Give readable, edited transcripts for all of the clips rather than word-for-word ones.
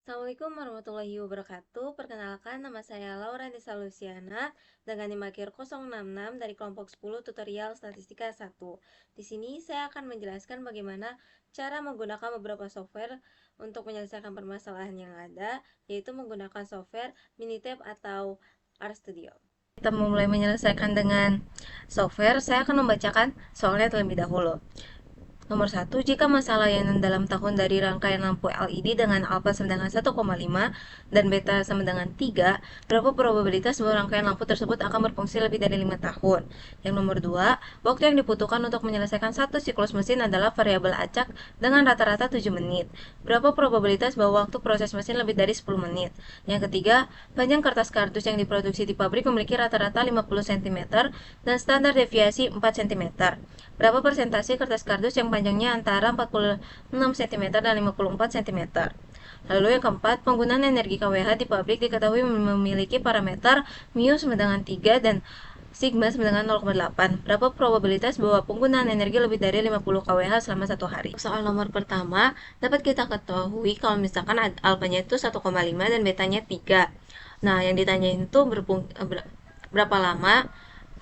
Assalamualaikum warahmatullahi wabarakatuh. Perkenalkan, nama saya Laura Nisa Luciana dengan NIM akhir 066 dari kelompok 10 tutorial statistika 1. Di sini saya akan menjelaskan bagaimana cara menggunakan beberapa software untuk menyelesaikan permasalahan yang ada, yaitu menggunakan software Minitab atau RStudio. Kita mulai menyelesaikan dengan software, saya akan membacakan soalnya terlebih dahulu. Nomor 1, jika masalah yang dalam tahun dari rangkaian lampu LED dengan alfa sama dengan 1,5 dan beta sama dengan 3, berapa probabilitas bahwa rangkaian lampu tersebut akan berfungsi lebih dari 5 tahun? Yang nomor 2, waktu yang dibutuhkan untuk menyelesaikan satu siklus mesin adalah variabel acak dengan rata-rata 7 menit. Berapa probabilitas bahwa waktu proses mesin lebih dari 10 menit? Yang ketiga, panjang kertas kardus yang diproduksi di pabrik memiliki rata-rata 50 cm dan standar deviasi 4 cm. Berapa persentase kertas kardus yang panjangnya antara 46 cm dan 54 cm? Lalu yang keempat, penggunaan energi kWh di pabrik diketahui memiliki parameter mu sama dengan 3 dan sigma sama dengan 0,8. Berapa probabilitas bahwa penggunaan energi lebih dari 50 kWh selama satu hari? Soal nomor pertama, dapat kita ketahui kalau misalkan alfanya itu 1,5 dan betanya 3. Nah, yang ditanyain itu berapa lama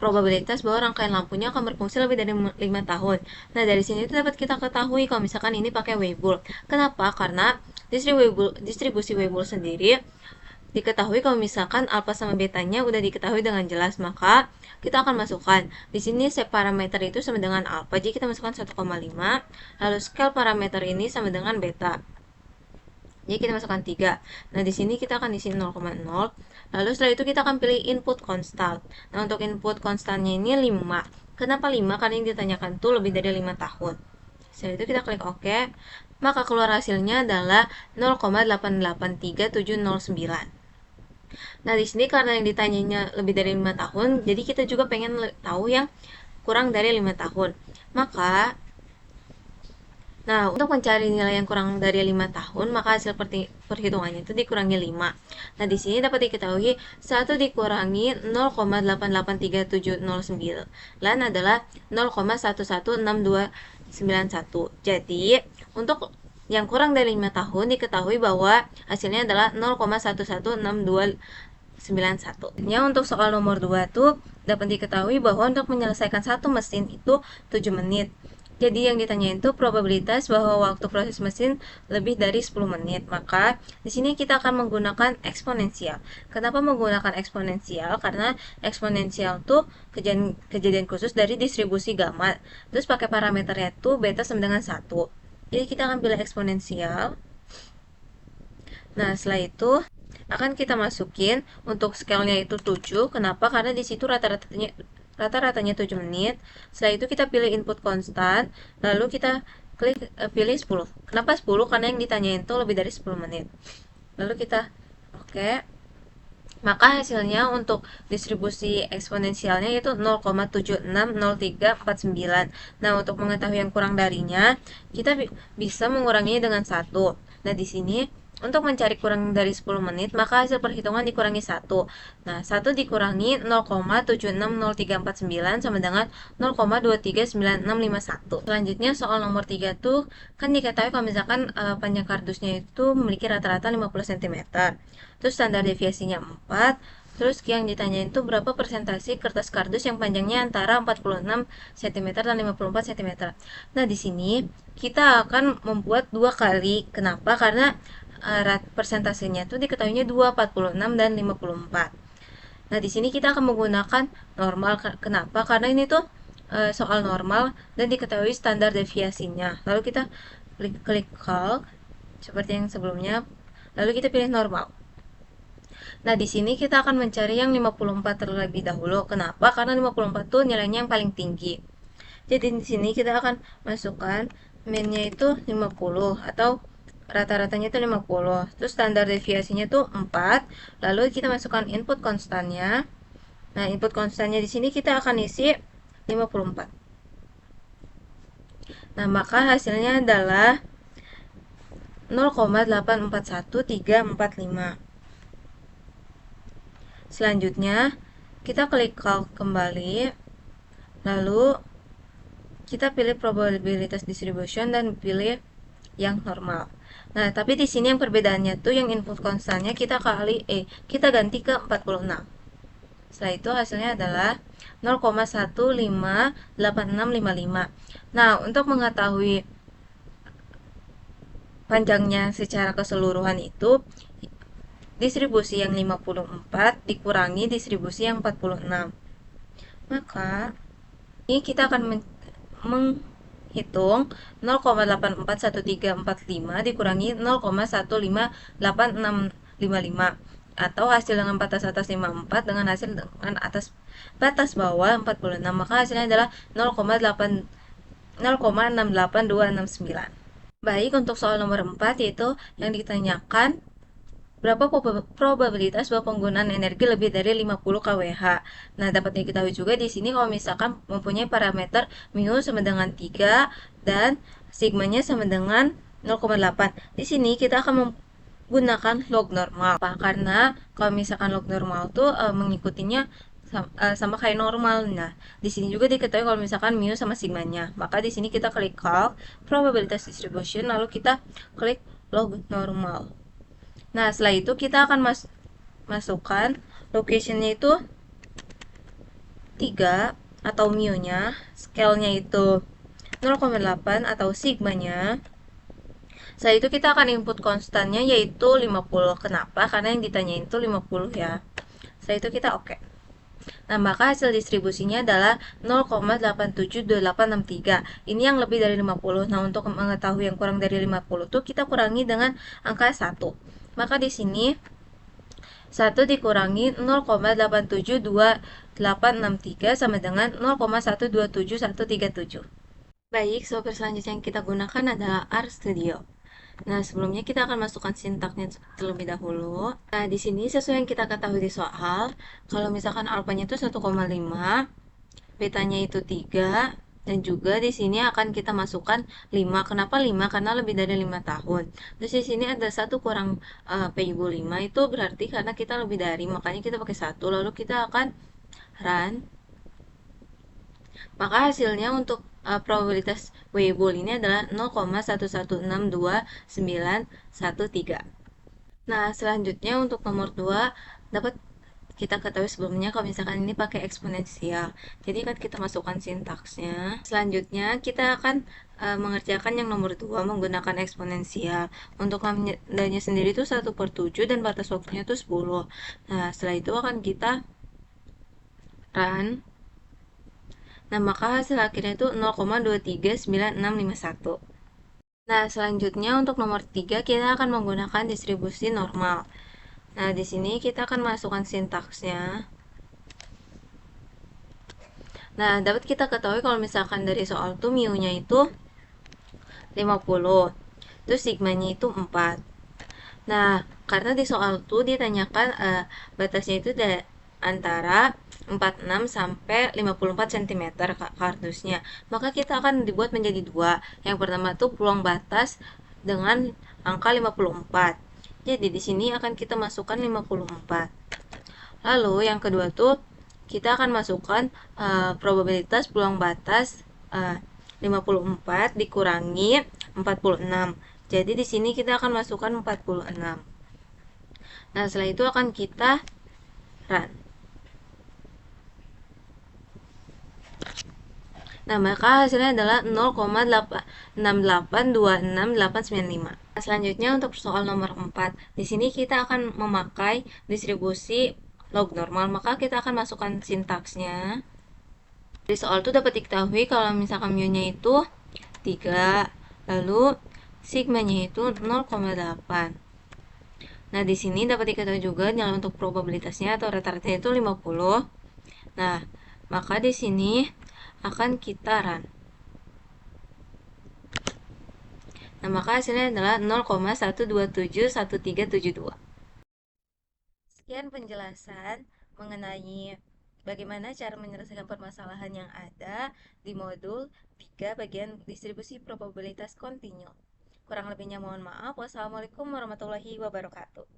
probabilitas bahwa rangkaian lampunya akan berfungsi lebih dari 5 tahun. Nah, dari sini itu dapat kita ketahui kalau misalkan ini pakai Weibull. Kenapa? Karena distribusi Weibull sendiri diketahui kalau misalkan alfa sama betanya udah diketahui dengan jelas, maka kita akan masukkan. Di sini set parameter itu sama dengan alfa, jadi kita masukkan 1,5. Lalu scale parameter ini sama dengan beta. Jadi kita masukkan 3. Nah, di sini kita akan isi 0,0. Lalu setelah itu kita akan pilih input konstan. Nah, untuk input konstannya ini 5. Kenapa 5? Karena yang ditanyakan tuh lebih dari 5 tahun. Setelah itu kita klik OK. Maka keluar hasilnya adalah 0,88379. Nah, di sini karena yang ditanyanya lebih dari 5 tahun, jadi kita juga pengen tahu yang kurang dari 5 tahun. Maka Nah, untuk mencari nilai yang kurang dari 5 tahun, maka hasil perhitungannya itu dikurangi 5. Nah, di sini dapat diketahui 1 dikurangi 0,88379 adalah 0,116291. Jadi, untuk yang kurang dari 5 tahun diketahui bahwa hasilnya adalah 0,116291. Ya, untuk soal nomor 2 tuh dapat diketahui bahwa untuk menyelesaikan satu mesin itu 7 menit. Jadi yang ditanyain itu probabilitas bahwa waktu proses mesin lebih dari 10 menit. Maka di sini kita akan menggunakan eksponensial. Kenapa menggunakan eksponensial? Karena eksponensial tuh kejadian khusus dari distribusi gamma. Terus pakai parameternya tuh beta sama dengan 1. Jadi kita akan pilih eksponensial. Nah, setelah itu akan kita masukin untuk scale-nya itu 7. Kenapa? Karena di situ rata-ratanya 7 menit. Setelah itu kita pilih input konstan, lalu kita klik pilih 10. Kenapa 10? Karena yang ditanyain itu lebih dari 10 menit. Lalu kita oke. Maka hasilnya untuk distribusi eksponensialnya yaitu 0,760349. Nah, untuk mengetahui yang kurang darinya, kita bisa menguranginya dengan 1. Nah, di sini untuk mencari kurang dari 10 menit, maka hasil perhitungan dikurangi 1. Nah, 1 dikurangi 0,760349 sama dengan 0,239651. Selanjutnya soal nomor 3 tuh kan diketahui kalau misalkan panjang kardusnya itu memiliki rata-rata 50 cm. Terus standar deviasinya 4. Terus yang ditanyain itu berapa persentase kertas kardus yang panjangnya antara 46 cm dan 54 cm. Nah, di sini kita akan membuat 2 kali. Kenapa? Karena persentasenya itu diketahuinya 2, 46 dan 54. Nah, di sini kita akan menggunakan normal. Kenapa? Karena ini tuh soal normal dan diketahui standar deviasinya. Lalu kita klik calc seperti yang sebelumnya. Lalu kita pilih normal. Nah, di sini kita akan mencari yang 54 terlebih dahulu. Kenapa? Karena 54 tuh nilainya yang paling tinggi. Jadi di sini kita akan masukkan min-nya itu 50 atau rata-ratanya itu 50. Terus standar deviasinya itu 4. Lalu kita masukkan input konstannya. Nah, input konstannya di sini kita akan isi 54. Nah, maka hasilnya adalah 0,841345. Selanjutnya, kita klik calc kembali. Lalu kita pilih probabilitas distribution dan pilih yang normal. Nah, tapi di sini yang perbedaannya tuh yang input konstannya kita ganti ke 46. Setelah itu hasilnya adalah 0,158655. Nah, untuk mengetahui panjangnya secara keseluruhan itu distribusi yang 54 dikurangi distribusi yang 46. Maka ini kita akan menghitung 0,841345 dikurangi 0,158655 atau hasil dengan batas atas 54 dengan hasil dengan atas batas bawah 46, maka hasilnya adalah 0,68269. Baik, untuk soal nomor 4 yaitu yang ditanyakan berapa probabilitas bahwa penggunaan energi lebih dari 50 kWh. Nah, dapat diketahui juga di sini kalau misalkan mempunyai parameter mu sama dengan 3 dan sigmanya sama dengan 0,8. Di sini kita akan menggunakan log normal. Karena kalau misalkan log normal tuh mengikutinya sama kayak normal. Nah, di sini juga diketahui kalau misalkan mu sama sigmanya. Maka di sini kita klik calc probabilitas distribution lalu kita klik log normal. Nah, setelah itu kita akan masukkan locationnya itu 3 atau mu-nya, scale-nya itu 0,8 atau sigmanya. Setelah itu kita akan input konstannya yaitu 50. Kenapa? Karena yang ditanyain itu 50 ya. Setelah itu kita oke. Nah, maka hasil distribusinya adalah 0,872863. Ini yang lebih dari 50. Nah, untuk mengetahui yang kurang dari 50 tuh kita kurangi dengan angka 1. Maka di sini 1 dikurangi 0,872863 sama dengan 0,127137. Baik, software selanjutnya yang kita gunakan adalah RStudio. Nah, sebelumnya kita akan masukkan sintaknya terlebih dahulu. Nah, di sini sesuai yang kita ketahui di soal, kalau misalkan alfanya itu 1,5, betanya itu 3, dan juga di sini akan kita masukkan 5. Kenapa 5? Karena lebih dari 5 tahun. Terus di sini ada 1 kurang P/5 itu berarti karena kita lebih dari, makanya kita pakai 1. Lalu kita akan run. Maka hasilnya untuk probabilitas Weibull ini adalah 0,1162913. Nah, selanjutnya untuk nomor 2 dapat kita ketahui sebelumnya kalau misalkan ini pakai eksponensial. Jadi kan kita masukkan sintaksnya. Selanjutnya kita akan mengerjakan yang nomor 2 menggunakan eksponensial. Untuk lambdanya sendiri itu 1/7 dan batas waktunya itu 10. Nah, setelah itu akan kita run. Nah, maka hasil akhirnya itu 0,239651. Nah, selanjutnya untuk nomor 3 kita akan menggunakan distribusi normal. Nah, di sini kita akan masukkan sintaksnya. Nah, dapat kita ketahui kalau misalkan dari soal tuh mu-nya itu 50. Terus sigmanya itu 4. Nah, karena di soal tuh ditanyakan batasnya itu antara 46 sampai 54 cm kardusnya. Maka kita akan dibuat menjadi 2. Yang pertama tuh peluang batas dengan angka 54. Jadi di sini akan kita masukkan 54. Lalu yang kedua tuh kita akan masukkan probabilitas peluang batas 54 dikurangi 46. Jadi di sini kita akan masukkan 46. Nah, setelah itu akan kita run. Nah, maka hasilnya adalah 0,6826895. Nah, selanjutnya untuk soal nomor 4. Di sini kita akan memakai distribusi log normal, maka kita akan masukkan sintaksnya. Di soal itu dapat diketahui kalau misalkan mu-nya itu 3, lalu sigmanya itu 0,8. Nah, di sini dapat diketahui juga nilai untuk probabilitasnya atau rata-ratanya itu 50. Nah, maka di sini akan kita run. Nah, maka hasilnya adalah 0,1271372. Sekian penjelasan mengenai bagaimana cara menyelesaikan permasalahan yang ada di modul 3 bagian distribusi probabilitas kontinu. Kurang lebihnya mohon maaf. Wassalamualaikum warahmatullahi wabarakatuh.